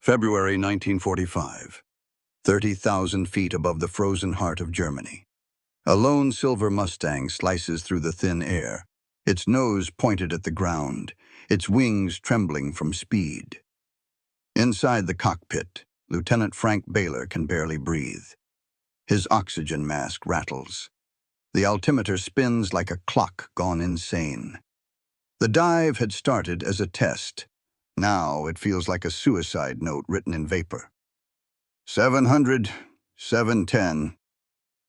February 1945. 30,000 feet above the frozen heart of Germany. A lone silver Mustang slices through the thin air, its nose pointed at the ground, its wings trembling from speed. Inside the cockpit, Lieutenant Frank Baylor can barely breathe. His oxygen mask rattles. The altimeter spins like a clock gone insane. The dive had started as a test. Now it feels like a suicide note written in vapor. 700, 710,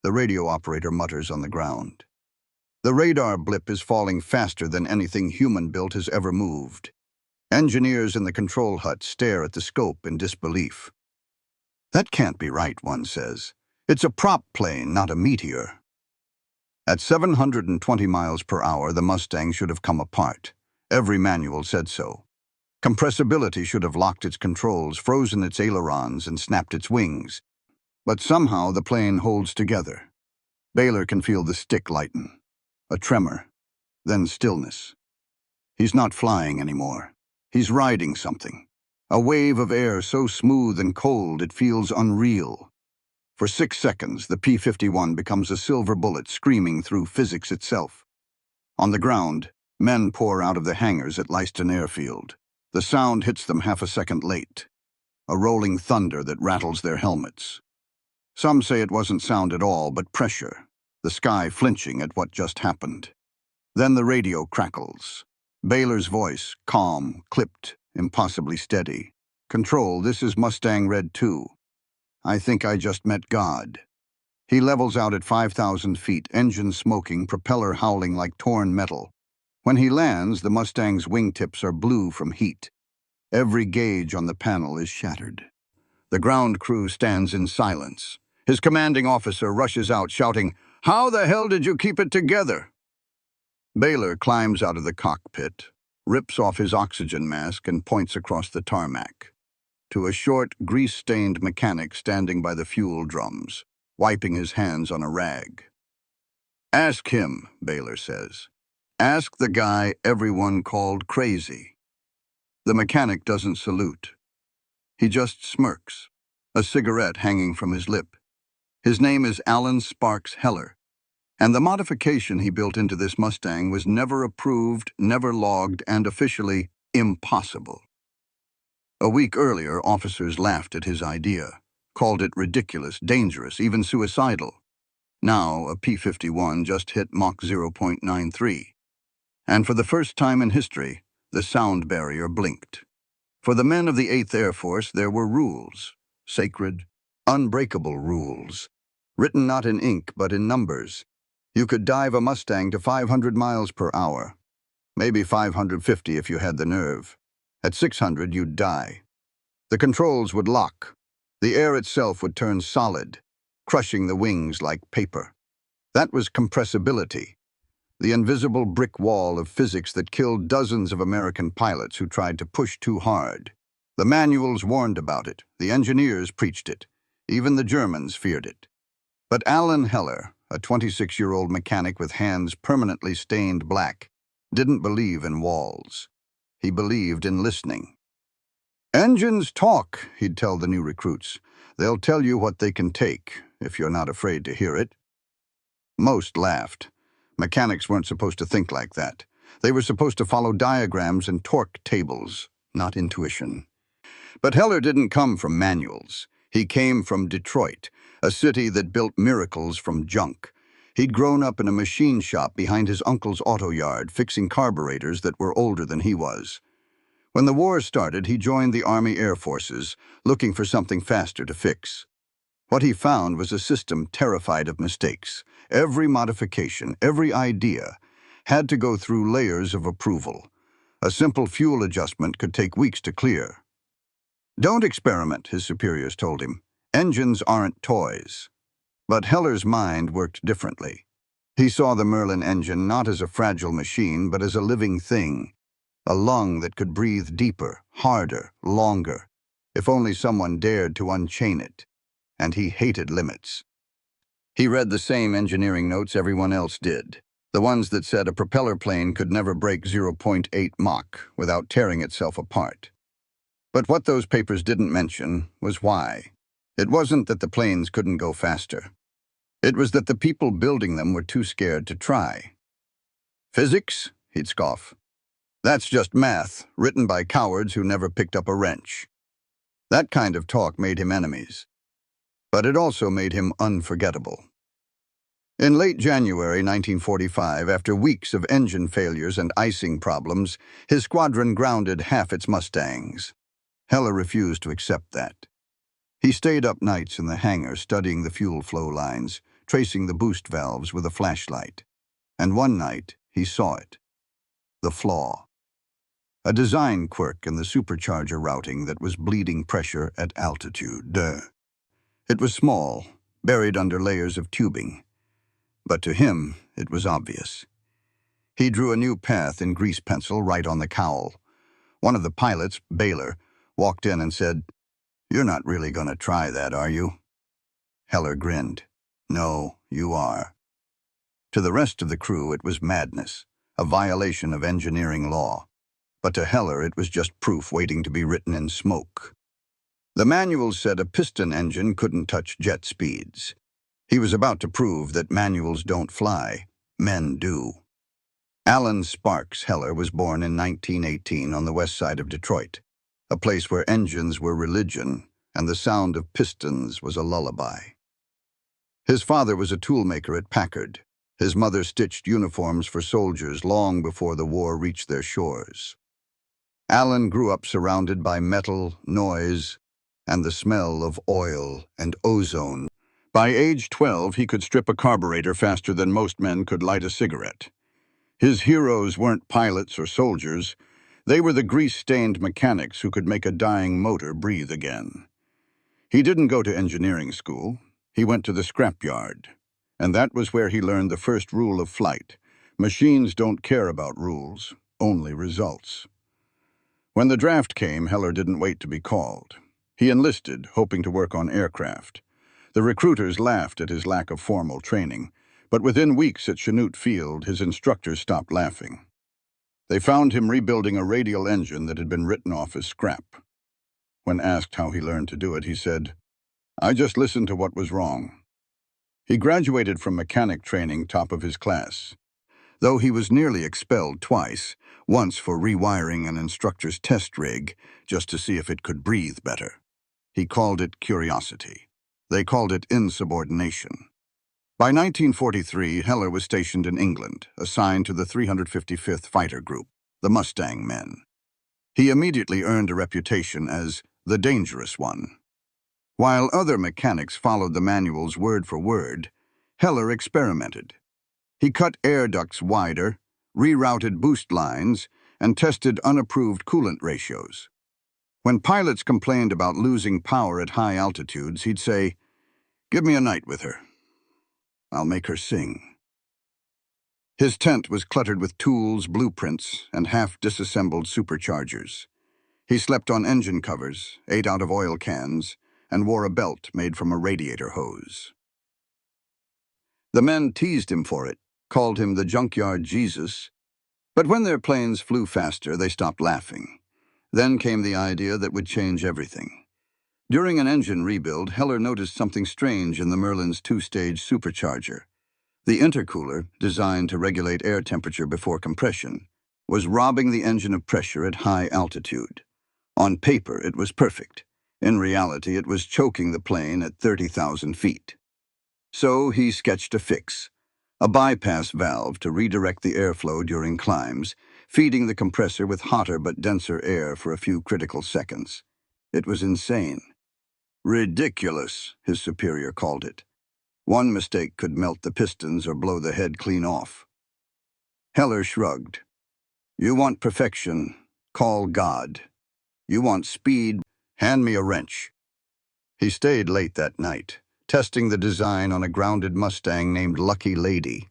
the radio operator mutters on the ground. The radar blip is falling faster than anything human-built has ever moved. Engineers in the control hut stare at the scope in disbelief. That can't be right, one says. It's a prop plane, not a meteor. At 720 miles per hour, the Mustang should have come apart. Every manual said so. Compressibility should have locked its controls, frozen its ailerons, and snapped its wings. But somehow the plane holds together. Baylor can feel the stick lighten. A tremor, then stillness. He's not flying anymore. He's riding something. A wave of air so smooth and cold it feels unreal. For 6 seconds, the P-51 becomes a silver bullet screaming through physics itself. On the ground, men pour out of the hangars at Leiston Airfield. The sound hits them half a second late. A rolling thunder that rattles their helmets. Some say it wasn't sound at all, but pressure, the sky flinching at what just happened. Then the radio crackles. Baylor's voice, calm, clipped, impossibly steady. "Control, this is Mustang Red 2. I think I just met God." He levels out at 5,000 feet, engine smoking, propeller howling like torn metal. When he lands, the Mustang's wingtips are blue from heat. Every gauge on the panel is shattered. The ground crew stands in silence. His commanding officer rushes out, shouting, "How the hell did you keep it together?" Baylor climbs out of the cockpit, rips off his oxygen mask, and points across the tarmac to a short, grease-stained mechanic standing by the fuel drums, wiping his hands on a rag. "Ask him," Baylor says. "Ask the guy everyone called crazy." The mechanic doesn't salute. He just smirks, a cigarette hanging from his lip. His name is Alan Sparks Heller, and the modification he built into this Mustang was never approved, never logged, and officially impossible. A week earlier, officers laughed at his idea, called it ridiculous, dangerous, even suicidal. Now, a P-51 just hit Mach 0.93. And for the first time in history, the sound barrier blinked. For the men of the 8th Air Force, there were rules, sacred, unbreakable rules, written not in ink but in numbers. You could dive a Mustang to 500 miles per hour, maybe 550 if you had the nerve. At 600, you'd die. The controls would lock. The air itself would turn solid, crushing the wings like paper. That was compressibility. The invisible brick wall of physics that killed dozens of American pilots who tried to push too hard. The manuals warned about it, the engineers preached it, even the Germans feared it. But Alan Heller, a 26-year-old mechanic with hands permanently stained black, didn't believe in walls. He believed in listening. "Engines talk," he'd tell the new recruits. "They'll tell you what they can take, if you're not afraid to hear it." Most laughed. Mechanics weren't supposed to think like that. They were supposed to follow diagrams and torque tables, not intuition. But Heller didn't come from manuals. He came from Detroit, a city that built miracles from junk. He'd grown up in a machine shop behind his uncle's auto yard, fixing carburetors that were older than he was. When the war started, he joined the Army Air Forces, looking for something faster to fix. What he found was a system terrified of mistakes. Every modification, every idea, had to go through layers of approval. A simple fuel adjustment could take weeks to clear. "Don't experiment," his superiors told him. "Engines aren't toys." But Heller's mind worked differently. He saw the Merlin engine not as a fragile machine, but as a living thing, a lung that could breathe deeper, harder, longer, if only someone dared to unchain it. And he hated limits. He read the same engineering notes everyone else did, the ones that said a propeller plane could never break 0.8 Mach without tearing itself apart. But what those papers didn't mention was why. It wasn't that the planes couldn't go faster. It was that the people building them were too scared to try. Physics? He'd scoff. That's just math, written by cowards who never picked up a wrench. That kind of talk made him enemies. But it also made him unforgettable. In late January 1945, after weeks of engine failures and icing problems, his squadron grounded half its Mustangs. Heller refused to accept that. He stayed up nights in the hangar studying the fuel flow lines, tracing the boost valves with a flashlight. And one night, he saw it. The flaw. A design quirk in the supercharger routing that was bleeding pressure at altitude. It was small, buried under layers of tubing. But to him, it was obvious. He drew a new path in grease pencil right on the cowl. One of the pilots, Baylor, walked in and said, "You're not really going to try that, are you?" Heller grinned. "No, you are." To the rest of the crew, it was madness, a violation of engineering law. But to Heller, it was just proof waiting to be written in smoke. The manuals said a piston engine couldn't touch jet speeds. He was about to prove that manuals don't fly, men do. Alan Sparks Heller was born in 1918 on the west side of Detroit, a place where engines were religion and the sound of pistons was a lullaby. His father was a toolmaker at Packard. His mother stitched uniforms for soldiers long before the war reached their shores. Alan grew up surrounded by metal, noise, and the smell of oil and ozone. By age 12, he could strip a carburetor faster than most men could light a cigarette. His heroes weren't pilots or soldiers. They were the grease-stained mechanics who could make a dying motor breathe again. He didn't go to engineering school. He went to the scrapyard. And that was where he learned the first rule of flight. Machines don't care about rules, only results. When the draft came, Heller didn't wait to be called. He enlisted, hoping to work on aircraft. The recruiters laughed at his lack of formal training, but within weeks at Chanute Field, his instructors stopped laughing. They found him rebuilding a radial engine that had been written off as scrap. When asked how he learned to do it, he said, "I just listened to what was wrong." He graduated from mechanic training top of his class, though he was nearly expelled twice, once for rewiring an instructor's test rig just to see if it could breathe better. He called it curiosity. They called it insubordination. By 1943, Heller was stationed in England, assigned to the 355th Fighter Group, the Mustang Men. He immediately earned a reputation as the dangerous one. While other mechanics followed the manuals word for word, Heller experimented. He cut air ducts wider, rerouted boost lines, and tested unapproved coolant ratios. When pilots complained about losing power at high altitudes, he'd say, "Give me a night with her. I'll make her sing." His tent was cluttered with tools, blueprints, and half-disassembled superchargers. He slept on engine covers, ate out of oil cans, and wore a belt made from a radiator hose. The men teased him for it, called him the junkyard Jesus, but when their planes flew faster, they stopped laughing. Then came the idea that would change everything. During an engine rebuild, Heller noticed something strange in the Merlin's two-stage supercharger. The intercooler, designed to regulate air temperature before compression, was robbing the engine of pressure at high altitude. On paper, it was perfect. In reality, it was choking the plane at 30,000 feet. So he sketched a fix, a bypass valve to redirect the airflow during climbs, feeding the compressor with hotter but denser air for a few critical seconds. It was insane. Ridiculous, his superior called it. One mistake could melt the pistons or blow the head clean off. Heller shrugged. "You want perfection, call God. You want speed, hand me a wrench." He stayed late that night, testing the design on a grounded Mustang named Lucky Lady.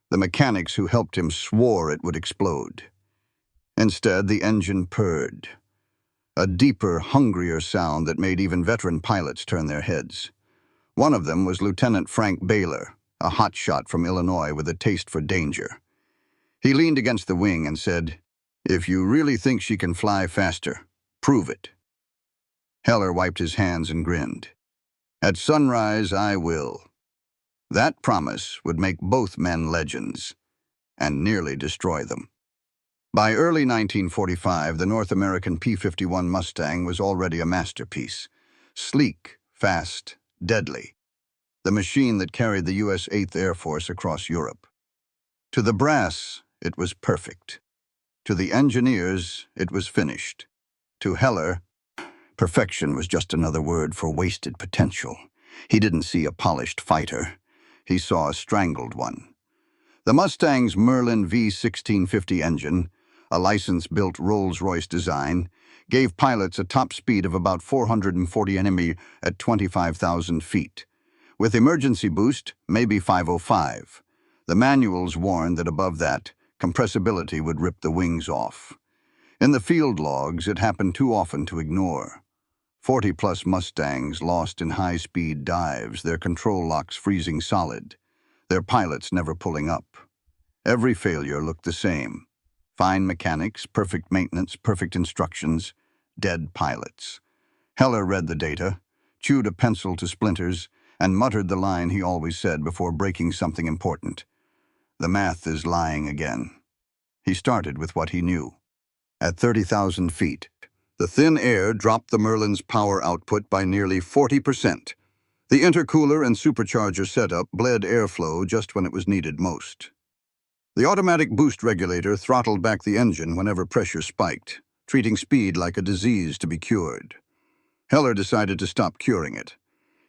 The mechanics who helped him swore it would explode. Instead, the engine purred. A deeper, hungrier sound that made even veteran pilots turn their heads. One of them was Lieutenant Frank Baylor, a hotshot from Illinois with a taste for danger. He leaned against the wing and said, "If you really think she can fly faster, prove it." Heller wiped his hands and grinned. At sunrise, I will. That promise would make both men legends, and nearly destroy them. By early 1945, the North American P-51 Mustang was already a masterpiece. Sleek, fast, deadly. The machine that carried the U.S. 8th Air Force across Europe. To the brass, it was perfect. To the engineers, it was finished. To Heller, perfection was just another word for wasted potential. He didn't see a polished fighter. He saw a strangled one. The Mustang's Merlin V1650 engine, a license-built Rolls-Royce design, gave pilots a top speed of about 440 nm at 25,000 feet. With emergency boost, maybe 505. The manuals warned that above that, compressibility would rip the wings off. In the field logs, it happened too often to ignore. 40-plus Mustangs lost in high-speed dives, their control locks freezing solid, their pilots never pulling up. Every failure looked the same. Fine mechanics, perfect maintenance, perfect instructions, dead pilots. Heller read the data, chewed a pencil to splinters, and muttered the line he always said before breaking something important. The math is lying again. He started with what he knew. At 30,000 feet, the thin air dropped the Merlin's power output by nearly 40%. The intercooler and supercharger setup bled airflow just when it was needed most. The automatic boost regulator throttled back the engine whenever pressure spiked, treating speed like a disease to be cured. Heller decided to stop curing it.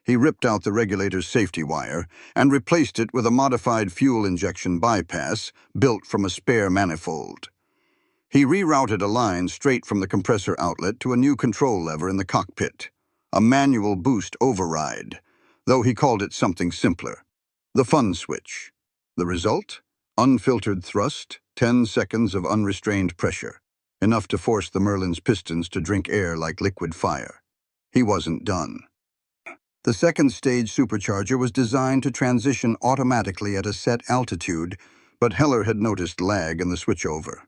He ripped out the regulator's safety wire and replaced it with a modified fuel injection bypass built from a spare manifold. He rerouted a line straight from the compressor outlet to a new control lever in the cockpit, a manual boost override, though he called it something simpler, the fun switch. The result? Unfiltered thrust, 10 seconds of unrestrained pressure, enough to force the Merlin's pistons to drink air like liquid fire. He wasn't done. The second-stage supercharger was designed to transition automatically at a set altitude, but Heller had noticed lag in the switchover.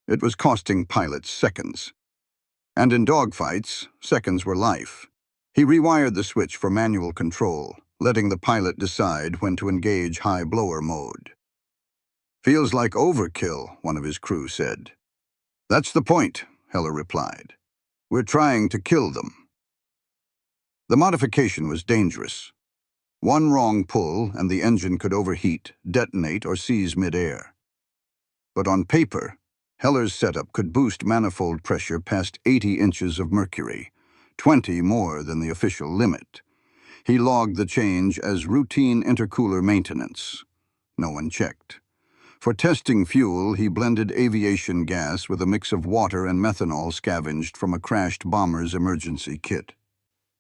It was costing pilots seconds. And in dogfights, seconds were life. He rewired the switch for manual control, letting the pilot decide when to engage high blower mode. Feels like overkill, one of his crew said. That's the point, Heller replied. We're trying to kill them. The modification was dangerous. One wrong pull and the engine could overheat, detonate, or seize mid-air. But on paper, Heller's setup could boost manifold pressure past 80 inches of mercury, 20 more than the official limit. He logged the change as routine intercooler maintenance. No one checked. For testing fuel, he blended aviation gas with a mix of water and methanol scavenged from a crashed bomber's emergency kit.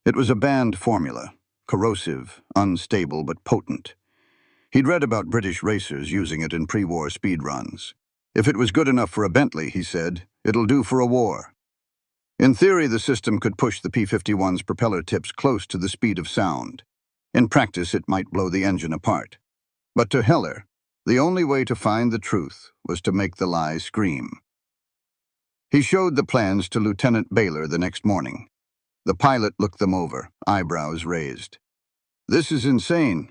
It was a banned formula, corrosive, unstable, but potent. He'd read about British racers using it in pre-war speed runs. If it was good enough for a Bentley, he said, it'll do for a war. In theory, the system could push the P-51's propeller tips close to the speed of sound. In practice, it might blow the engine apart. But to Heller, the only way to find the truth was to make the lie scream. He showed the plans to Lieutenant Baylor the next morning. The pilot looked them over, eyebrows raised. This is insane.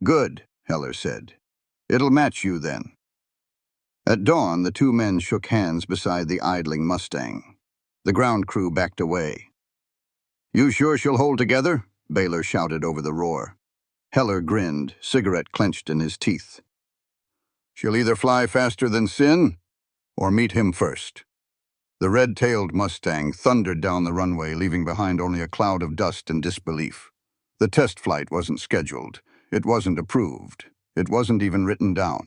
Good, Heller said. It'll match you then. At dawn, the two men shook hands beside the idling Mustang. The ground crew backed away. You sure she'll hold together? Baylor shouted over the roar. Heller grinned, cigarette clenched in his teeth. She'll either fly faster than Sin, or meet him first. The red-tailed Mustang thundered down the runway, leaving behind only a cloud of dust and disbelief. The test flight wasn't scheduled. It wasn't approved. It wasn't even written down.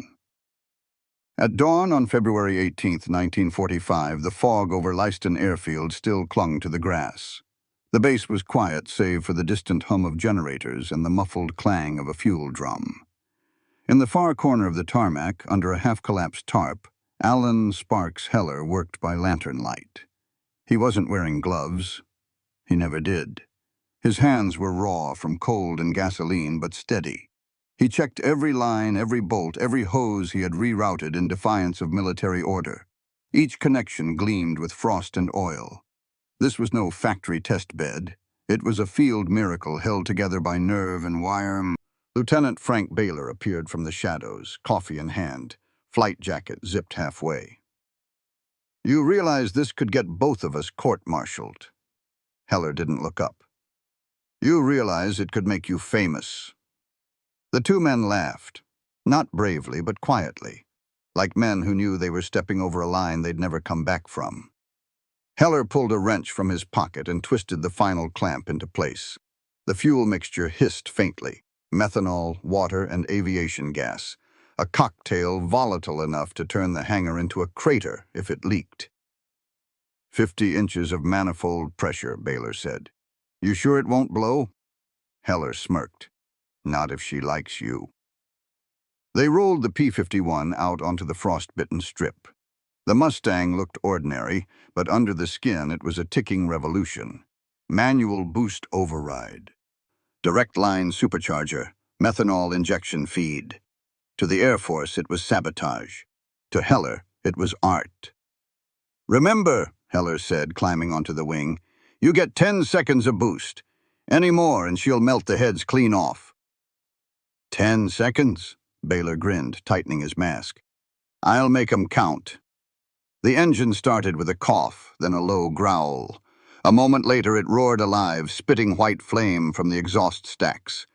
At dawn on February 18, 1945, the fog over Leiston Airfield still clung to the grass. The base was quiet save for the distant hum of generators and the muffled clang of a fuel drum. In the far corner of the tarmac, under a half-collapsed tarp, Alan Sparks Heller worked by lantern light. He wasn't wearing gloves. He never did. His hands were raw from cold and gasoline, but steady. He checked every line, every bolt, every hose he had rerouted in defiance of military order. Each connection gleamed with frost and oil. This was no factory test bed. It was a field miracle held together by nerve and wire. Lieutenant Frank Baylor appeared from the shadows, coffee in hand, flight jacket zipped halfway. "You realize this could get both of us court-martialed." Heller didn't look up. "You realize it could make you famous." The two men laughed, not bravely but quietly, like men who knew they were stepping over a line they'd never come back from. Heller pulled a wrench from his pocket and twisted the final clamp into place. The fuel mixture hissed faintly, methanol, water, and aviation gas, a cocktail volatile enough to turn the hangar into a crater if it leaked. 50 inches of manifold pressure, Baylor said. "You sure it won't blow?" Heller smirked. "Not if she likes you." They rolled the P-51 out onto the frost-bitten strip. The Mustang looked ordinary, but under the skin it was a ticking revolution. Manual boost override. Direct line supercharger, methanol injection feed. To the Air Force it was sabotage. To Heller it was art. "Remember," Heller said, climbing onto the wing, "you get 10 seconds of boost. Any more and she'll melt the heads clean off." 10 seconds? Baylor grinned, tightening his mask. "I'll make 'em count." The engine started with a cough, then a low growl. A moment later it roared alive, spitting white flame from the exhaust stacks.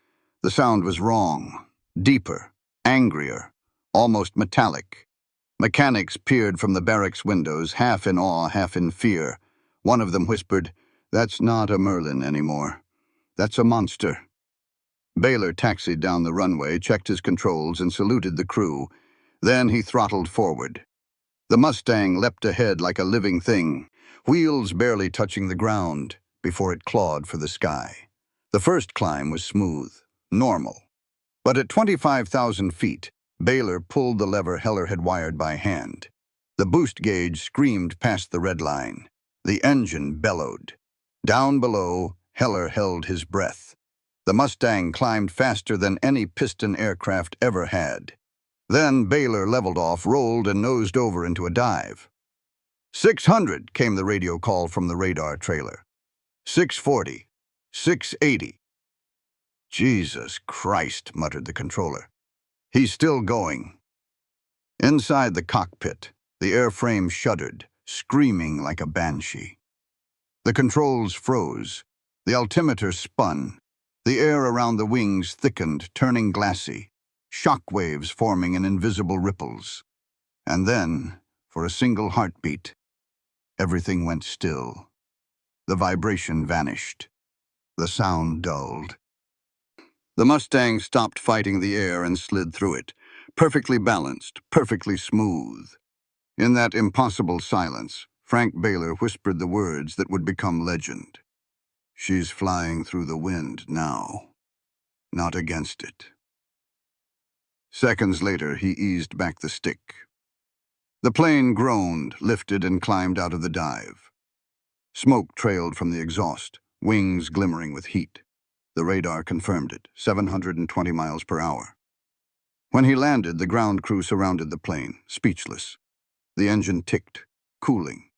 The sound was wrong, deeper, angrier, almost metallic. Mechanics peered from the barracks windows, half in awe, half in fear. One of them whispered, "That's not a Merlin anymore. That's a monster." Baylor taxied down the runway, checked his controls, and saluted the crew. Then he throttled forward. The Mustang leapt ahead like a living thing, wheels barely touching the ground, before it clawed for the sky. The first climb was smooth, normal. But at 25,000 feet, Baylor pulled the lever Heller had wired by hand. The boost gauge screamed past the red line. The engine bellowed. Down below, Heller held his breath. The Mustang climbed faster than any piston aircraft ever had. Then Baylor leveled off, rolled, and nosed over into a dive. 600, came the radio call from the radar trailer. 640. 680. "Jesus Christ," muttered the controller. "He's still going." Inside the cockpit, the airframe shuddered, screaming like a banshee. The controls froze. The altimeter spun. The air around the wings thickened, turning glassy. Shock waves forming in invisible ripples. And then, for a single heartbeat, everything went still. The vibration vanished. The sound dulled. The Mustang stopped fighting the air and slid through it, perfectly balanced, perfectly smooth. In that impossible silence, Frank Baylor whispered the words that would become legend. "She's flying through the wind now, not against it." Seconds later, he eased back the stick. The plane groaned, lifted, and climbed out of the dive. Smoke trailed from the exhaust, wings glimmering with heat. The radar confirmed it, 720 miles per hour. When he landed, the ground crew surrounded the plane, speechless. The engine ticked, cooling.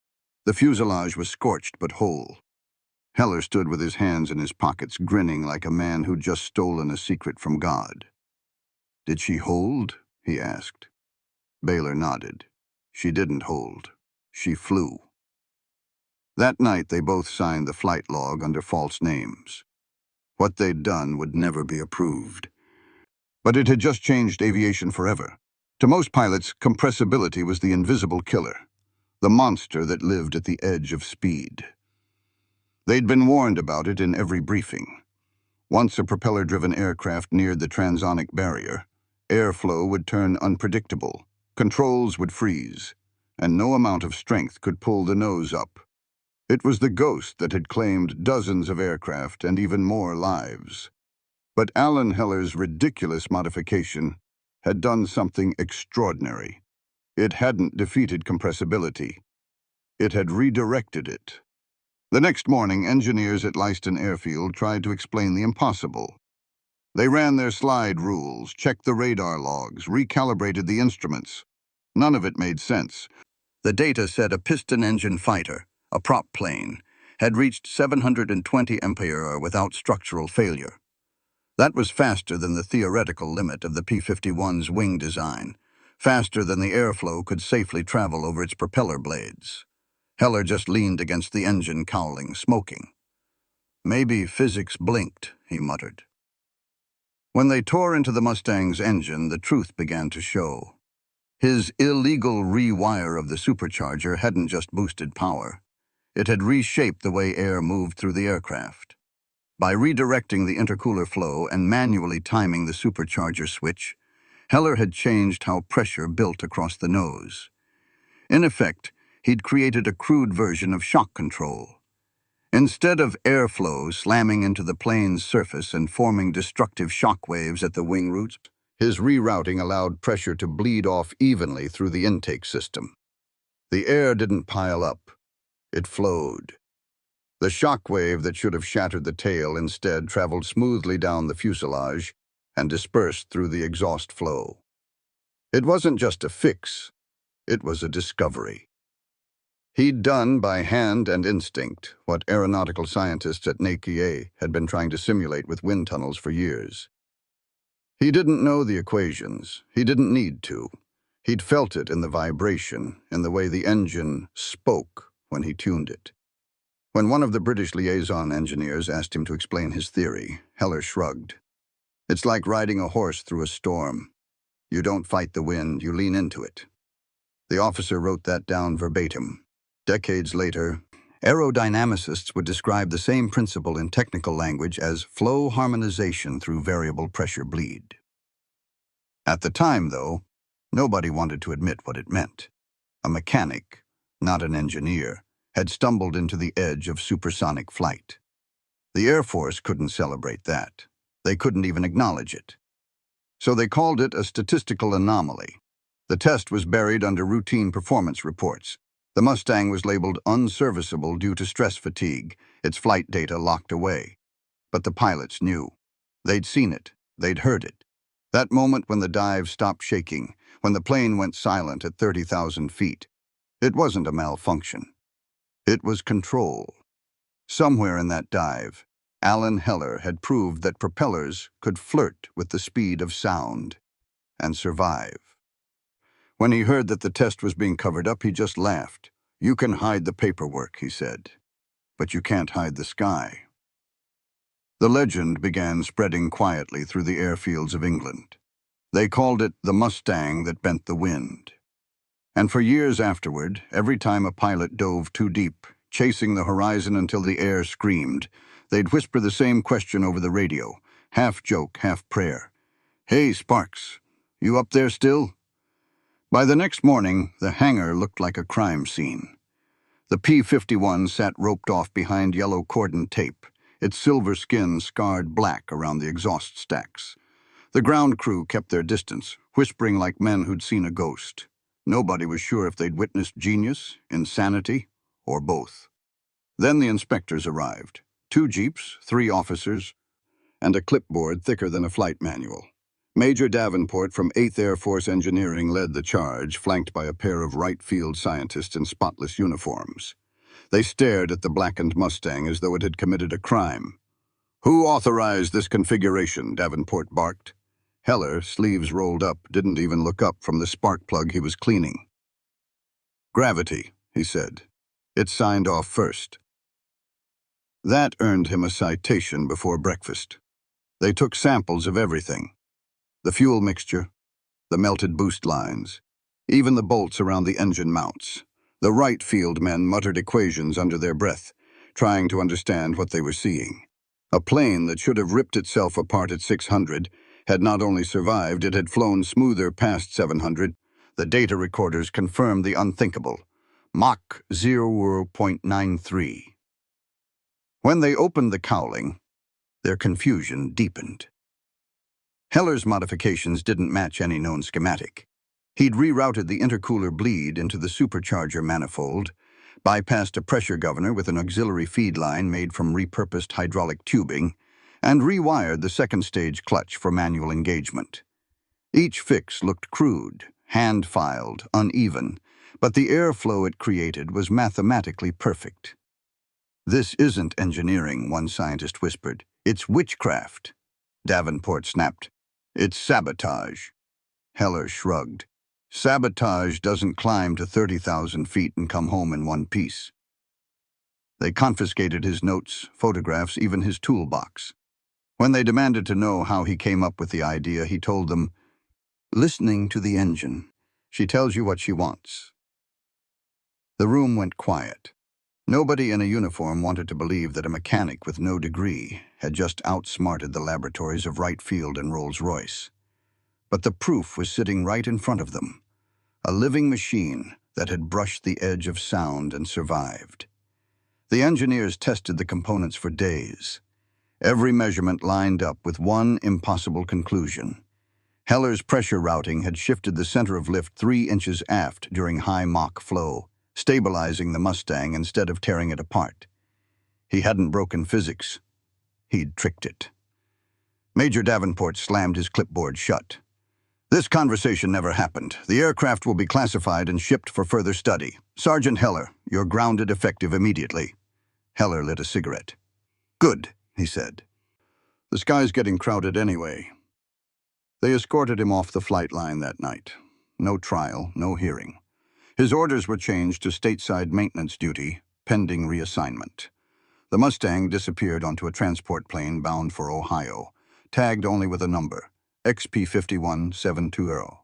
The fuselage was scorched but whole. Heller stood with his hands in his pockets, grinning like a man who'd just stolen a secret from God. "Did she hold?" he asked. Baylor nodded. "She didn't hold. She flew." That night they both signed the flight log under false names. What they'd done would never be approved. But it had just changed aviation forever. To most pilots, compressibility was the invisible killer, the monster that lived at the edge of speed. They'd been warned about it in every briefing. Once a propeller-driven aircraft neared the transonic barrier, airflow would turn unpredictable, controls would freeze, and no amount of strength could pull the nose up. It was the ghost that had claimed dozens of aircraft and even more lives. But Alan Heller's ridiculous modification had done something extraordinary. It hadn't defeated compressibility. It had redirected it. The next morning, engineers at Leiston Airfield tried to explain the impossible. They ran their slide rules, checked the radar logs, recalibrated the instruments. None of it made sense. The data said a piston engine fighter, a prop plane, had reached 720 mph without structural failure. That was faster than the theoretical limit of the P-51's wing design, faster than the airflow could safely travel over its propeller blades. Heller just leaned against the engine cowling, smoking. "Maybe physics blinked," he muttered. When they tore into the Mustang's engine, the truth began to show. His illegal rewire of the supercharger hadn't just boosted power. It had reshaped the way air moved through the aircraft. By redirecting the intercooler flow and manually timing the supercharger switch, Heller had changed how pressure built across the nose. In effect, he'd created a crude version of shock control. Instead of airflow slamming into the plane's surface and forming destructive shock waves at the wing roots, his rerouting allowed pressure to bleed off evenly through the intake system. The air didn't pile up, it flowed. The shock wave that should have shattered the tail instead traveled smoothly down the fuselage and dispersed through the exhaust flow. It wasn't just a fix, it was a discovery. He'd done by hand and instinct what aeronautical scientists at NACA had been trying to simulate with wind tunnels for years. He didn't know the equations. He didn't need to. He'd felt it in the vibration, in the way the engine spoke when he tuned it. When one of the British liaison engineers asked him to explain his theory, Heller shrugged. "It's like riding a horse through a storm. You don't fight the wind, you lean into it." The officer wrote that down verbatim. Decades later, aerodynamicists would describe the same principle in technical language as flow harmonization through variable pressure bleed. At the time, though, nobody wanted to admit what it meant. A mechanic, not an engineer, had stumbled into the edge of supersonic flight. The Air Force couldn't celebrate that. They couldn't even acknowledge it. So they called it a statistical anomaly. The test was buried under routine performance reports. The Mustang was labeled unserviceable due to stress fatigue, its flight data locked away. But the pilots knew. They'd seen it. They'd heard it. That moment when the dive stopped shaking, when the plane went silent at 30,000 feet, it wasn't a malfunction. It was control. Somewhere in that dive, Alan Heller had proved that propellers could flirt with the speed of sound and survive. When he heard that the test was being covered up, he just laughed. "You can hide the paperwork," he said, "but you can't hide the sky." The legend began spreading quietly through the airfields of England. They called it the Mustang that bent the wind. And for years afterward, every time a pilot dove too deep, chasing the horizon until the air screamed, they'd whisper the same question over the radio, half joke, half prayer. "Hey, Sparks, you up there still?" By the next morning, the hangar looked like a crime scene. The P-51 sat roped off behind yellow cordon tape, its silver skin scarred black around the exhaust stacks. The ground crew kept their distance, whispering like men who'd seen a ghost. Nobody was sure if they'd witnessed genius, insanity, or both. Then the inspectors arrived. 2 jeeps, 3 officers, and a clipboard thicker than a flight manual. Major Davenport from 8th Air Force Engineering led the charge, flanked by a pair of right field scientists in spotless uniforms. They stared at the blackened Mustang as though it had committed a crime. "Who authorized this configuration?" Davenport barked. Heller, sleeves rolled up, didn't even look up from the spark plug he was cleaning. "Gravity," he said. "It signed off first." That earned him a citation before breakfast. They took samples of everything. The fuel mixture, the melted boost lines, even the bolts around the engine mounts. The right field men muttered equations under their breath, trying to understand what they were seeing. A plane that should have ripped itself apart at 600 had not only survived, it had flown smoother past 700. The data recorders confirmed the unthinkable. Mach 0.93. When they opened the cowling, their confusion deepened. Heller's modifications didn't match any known schematic. He'd rerouted the intercooler bleed into the supercharger manifold, bypassed a pressure governor with an auxiliary feed line made from repurposed hydraulic tubing, and rewired the second-stage clutch for manual engagement. Each fix looked crude, hand-filed, uneven, but the airflow it created was mathematically perfect. "This isn't engineering," one scientist whispered. "It's witchcraft." Davenport snapped. "It's sabotage." Heller shrugged. "Sabotage doesn't climb to 30,000 feet and come home in one piece." They confiscated his notes, photographs, even his toolbox. When they demanded to know how he came up with the idea, he told them, "Listening to the engine. She tells you what she wants." The room went quiet. Nobody in a uniform wanted to believe that a mechanic with no degree had just outsmarted the laboratories of Wright Field and Rolls-Royce. But the proof was sitting right in front of them, a living machine that had brushed the edge of sound and survived. The engineers tested the components for days. Every measurement lined up with one impossible conclusion. Heller's pressure routing had shifted the center of lift 3 inches aft during high Mach flow, stabilizing the Mustang instead of tearing it apart. He hadn't broken physics. He'd tricked it. Major Davenport slammed his clipboard shut. "This conversation never happened. The aircraft will be classified and shipped for further study. Sergeant Heller, you're grounded effective immediately." Heller lit a cigarette. "Good," he said. "The sky's getting crowded anyway." They escorted him off the flight line that night. No trial, no hearing. His orders were changed to stateside maintenance duty, pending reassignment. The Mustang disappeared onto a transport plane bound for Ohio, tagged only with a number, XP-51 720.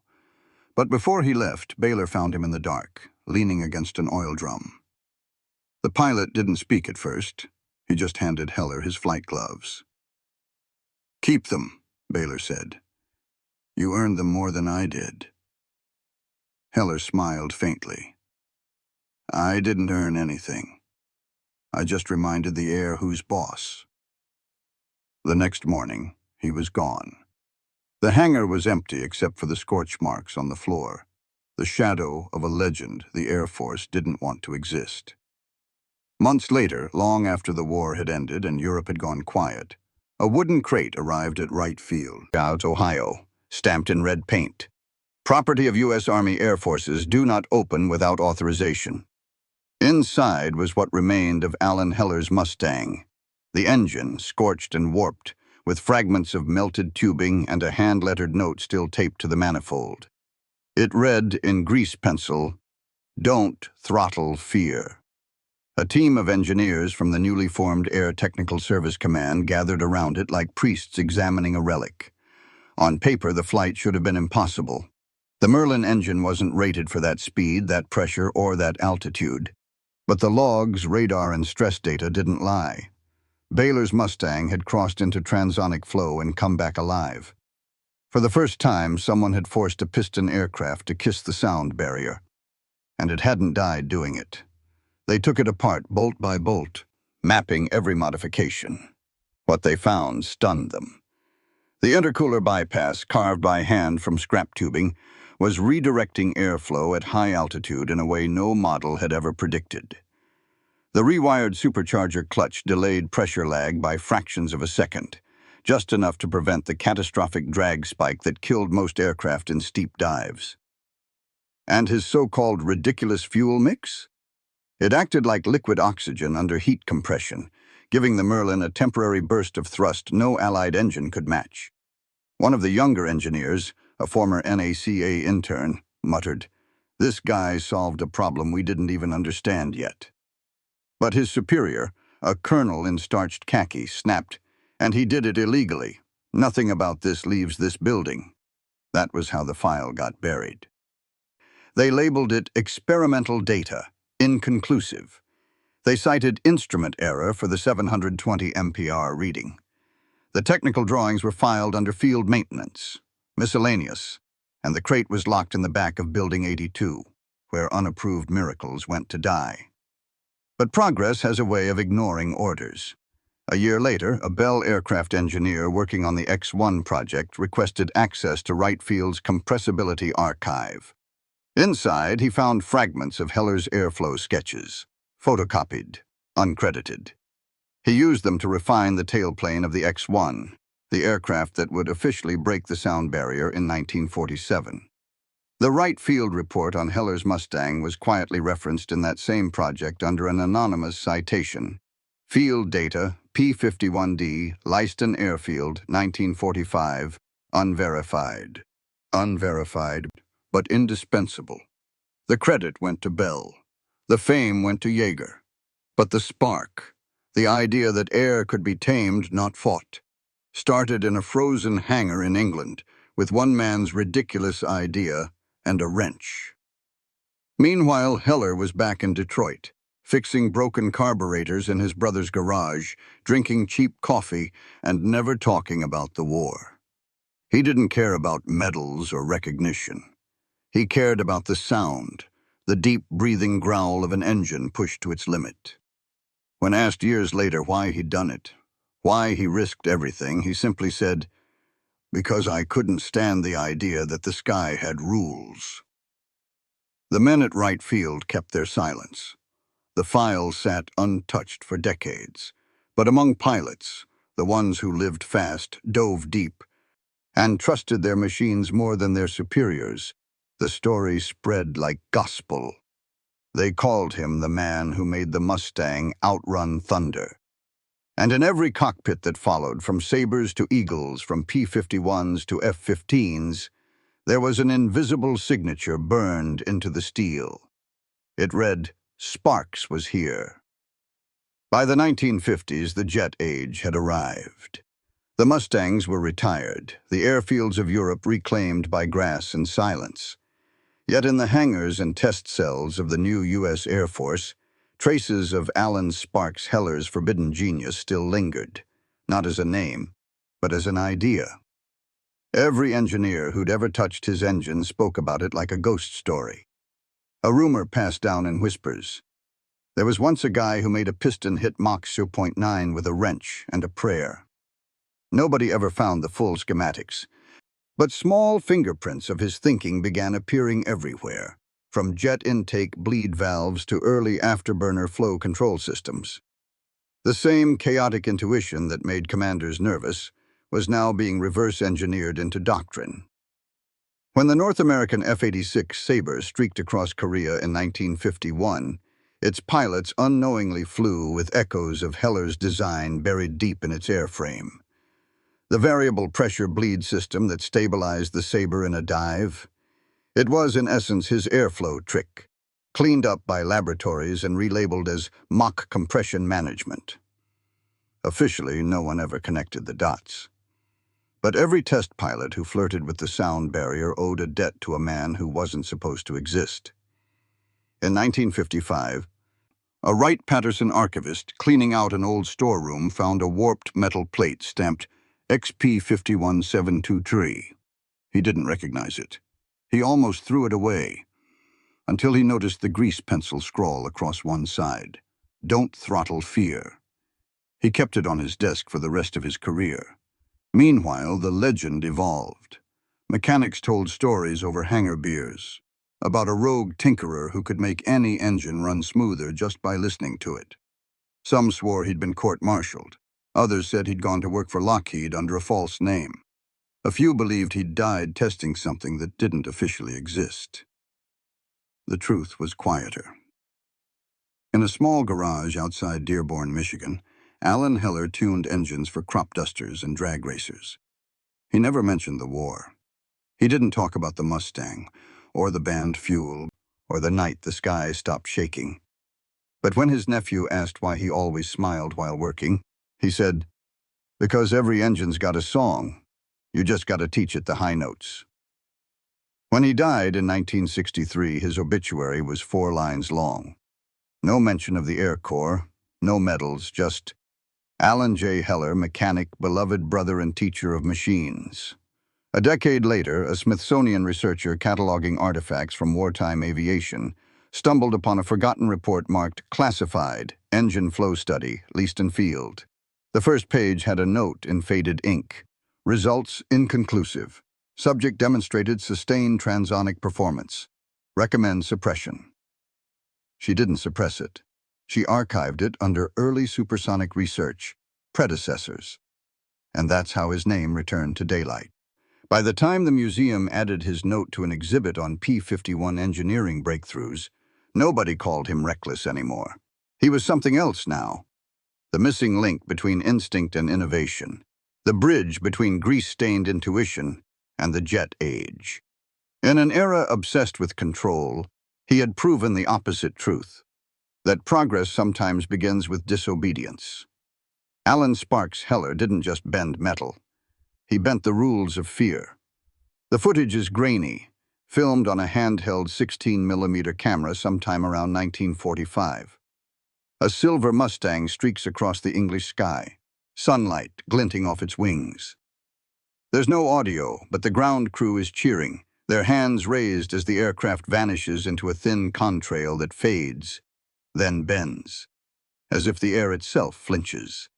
But before he left, Baylor found him in the dark, leaning against an oil drum. The pilot didn't speak at first. He just handed Heller his flight gloves. "Keep them," Baylor said. "You earned them more than I did." Heller smiled faintly. "I didn't earn anything. I just reminded the air who's boss." The next morning, he was gone. The hangar was empty except for the scorch marks on the floor, the shadow of a legend the Air Force didn't want to exist. Months later, long after the war had ended and Europe had gone quiet, a wooden crate arrived at Wright Field, Ohio, stamped in red paint. "Property of U.S. Army Air Forces, do not open without authorization." Inside was what remained of Alan Heller's Mustang, the engine scorched and warped, with fragments of melted tubing and a hand-lettered note still taped to the manifold. It read in grease pencil, "Don't throttle fear." A team of engineers from the newly formed Air Technical Service Command gathered around it like priests examining a relic. On paper, the flight should have been impossible. The Merlin engine wasn't rated for that speed, that pressure, or that altitude. But the logs, radar, and stress data didn't lie. Baylor's Mustang had crossed into transonic flow and come back alive. For the first time, someone had forced a piston aircraft to kiss the sound barrier. And it hadn't died doing it. They took it apart bolt by bolt, mapping every modification. What they found stunned them. The intercooler bypass, carved by hand from scrap tubing, was redirecting airflow at high altitude in a way no model had ever predicted. The rewired supercharger clutch delayed pressure lag by fractions of a second, just enough to prevent the catastrophic drag spike that killed most aircraft in steep dives. And his so-called ridiculous fuel mix? It acted like liquid oxygen under heat compression, giving the Merlin a temporary burst of thrust no Allied engine could match. One of the younger engineers, a former NACA intern, muttered, "This guy solved a problem we didn't even understand yet." But his superior, a colonel in starched khaki, snapped, "And he did it illegally. Nothing about this leaves this building." That was how the file got buried. They labeled it experimental data, inconclusive. They cited instrument error for the 720 MPR reading. The technical drawings were filed under field maintenance, miscellaneous, and the crate was locked in the back of Building 82, where unapproved miracles went to die. But progress has a way of ignoring orders. A year later, a Bell aircraft engineer working on the X-1 project requested access to Wright Field's compressibility archive. Inside, he found fragments of Heller's airflow sketches, photocopied, uncredited. He used them to refine the tailplane of the X-1, the aircraft that would officially break the sound barrier in 1947. The Wright Field report on Heller's Mustang was quietly referenced in that same project under an anonymous citation. Field data, P-51D, Leiston Airfield, 1945, unverified. Unverified, but indispensable. The credit went to Bell. The fame went to Yeager. But the spark, the idea that air could be tamed, not fought, started in a frozen hangar in England with one man's ridiculous idea and a wrench. Meanwhile, Heller was back in Detroit, fixing broken carburetors in his brother's garage, drinking cheap coffee, and never talking about the war. He didn't care about medals or recognition. He cared about the sound, the deep breathing growl of an engine pushed to its limit. When asked years later why he'd done it, why he risked everything, he simply said, "Because I couldn't stand the idea that the sky had rules." The men at Wright Field kept their silence. The files sat untouched for decades. But among pilots, the ones who lived fast, dove deep, and trusted their machines more than their superiors, the story spread like gospel. They called him the man who made the Mustang outrun thunder. And in every cockpit that followed, from Sabres to Eagles, from P-51s to F-15s, there was an invisible signature burned into the steel. It read, "Sparks was here." By the 1950s, the jet age had arrived. The Mustangs were retired, the airfields of Europe reclaimed by grass and silence. Yet in the hangars and test cells of the new U.S. Air Force, traces of Alan Sparks Heller's forbidden genius still lingered, not as a name, but as an idea. Every engineer who'd ever touched his engine spoke about it like a ghost story. A rumor passed down in whispers. There was once a guy who made a piston hit Mach 0.9 with a wrench and a prayer. Nobody ever found the full schematics, but small fingerprints of his thinking began appearing everywhere, from jet intake bleed valves to early afterburner flow control systems. The same chaotic intuition that made commanders nervous was now being reverse-engineered into doctrine. When the North American F-86 Sabre streaked across Korea in 1951, its pilots unknowingly flew with echoes of Heller's design buried deep in its airframe. The variable pressure bleed system that stabilized the Sabre in a dive. It was, in essence, his airflow trick, cleaned up by laboratories and relabeled as Mach compression management. Officially, no one ever connected the dots. But every test pilot who flirted with the sound barrier owed a debt to a man who wasn't supposed to exist. In 1955, a Wright-Patterson archivist cleaning out an old storeroom found a warped metal plate stamped XP 51723. He didn't recognize it. He almost threw it away, until he noticed the grease pencil scrawl across one side. "Don't throttle fear." He kept it on his desk for the rest of his career. Meanwhile, the legend evolved. Mechanics told stories over hangar beers about a rogue tinkerer who could make any engine run smoother just by listening to it. Some swore he'd been court-martialed. Others said he'd gone to work for Lockheed under a false name. A few believed he'd died testing something that didn't officially exist. The truth was quieter. In a small garage outside Dearborn, Michigan, Alan Heller tuned engines for crop dusters and drag racers. He never mentioned the war. He didn't talk about the Mustang, or the banned fuel, or the night the sky stopped shaking. But when his nephew asked why he always smiled while working, he said, "Because every engine's got a song. You just got to teach it the high notes." When he died in 1963, his obituary was 4 lines long. No mention of the Air Corps, no medals, just Alan J. Heller, mechanic, beloved brother and teacher of machines. A decade later, a Smithsonian researcher cataloging artifacts from wartime aviation stumbled upon a forgotten report marked Classified, Engine Flow Study, Leiston Field. The first page had a note in faded ink. Results inconclusive. Subject demonstrated sustained transonic performance. Recommend suppression. She didn't suppress it. She archived it under early supersonic research, predecessors. And that's how his name returned to daylight. By the time the museum added his note to an exhibit on P-51 engineering breakthroughs, nobody called him reckless anymore. He was something else now. the missing link between instinct and innovation, the bridge between grease-stained intuition and the jet age. In an era obsessed with control, he had proven the opposite truth, that progress sometimes begins with disobedience. Alan Sparks Heller didn't just bend metal. He bent the rules of fear. The footage is grainy, filmed on a handheld 16mm camera sometime around 1945. A silver Mustang streaks across the English sky, sunlight glinting off its wings. There's no audio, but the ground crew is cheering, their hands raised as the aircraft vanishes into a thin contrail that fades, then bends, as if the air itself flinches.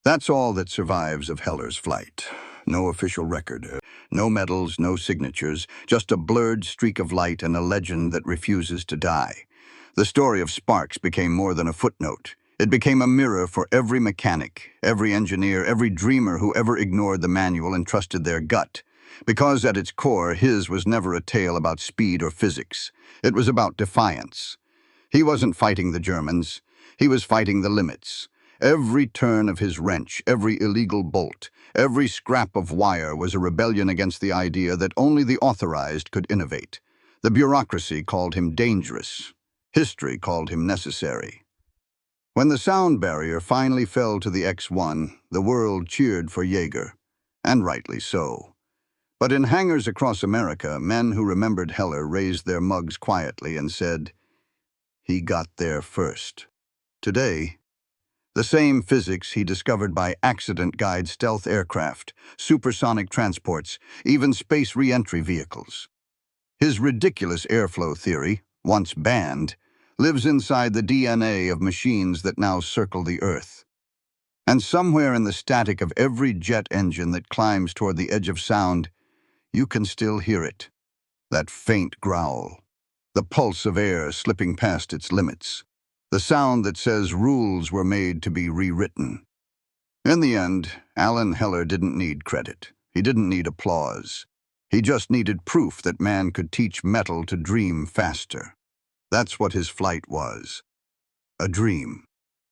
That's all that survives of Heller's flight. No official record, no medals, no signatures, just a blurred streak of light and a legend that refuses to die. The story of Sparks became more than a footnote. It became a mirror for every mechanic, every engineer, every dreamer who ever ignored the manual and trusted their gut. Because at its core, his was never a tale about speed or physics. It was about defiance. He wasn't fighting the Germans. He was fighting the limits. Every turn of his wrench, every illegal bolt, every scrap of wire was a rebellion against the idea that only the authorized could innovate. The bureaucracy called him dangerous. History called him necessary. When the sound barrier finally fell to the X-1, the world cheered for Jaeger, and rightly so. But in hangars across America, men who remembered Heller raised their mugs quietly and said, "He got there first." Today, the same physics he discovered by accident guides stealth aircraft, supersonic transports, even space re-entry vehicles. His ridiculous airflow theory, once banned, lives inside the DNA of machines that now circle the Earth. And somewhere in the static of every jet engine that climbs toward the edge of sound, you can still hear it. That faint growl, the pulse of air slipping past its limits, the sound that says rules were made to be rewritten. In the end, Alan Heller didn't need credit. He didn't need applause. He just needed proof that man could teach metal to dream faster. That's what his flight was. A dream,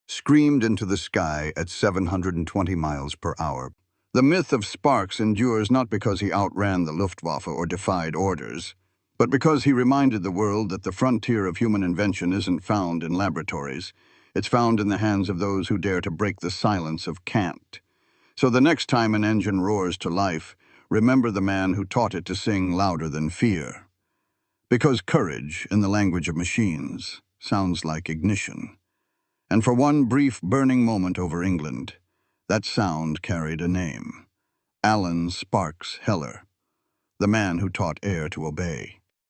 screamed into the sky at 720 miles per hour. The myth of Sparks endures not because he outran the Luftwaffe or defied orders, but because he reminded the world that the frontier of human invention isn't found in laboratories. It's found in the hands of those who dare to break the silence of can't. So the next time an engine roars to life, remember the man who taught it to sing louder than fear. Because courage, in the language of machines, sounds like ignition. And for one brief burning moment over England, that sound carried a name. Alan Sparks Heller, the man who taught air to obey.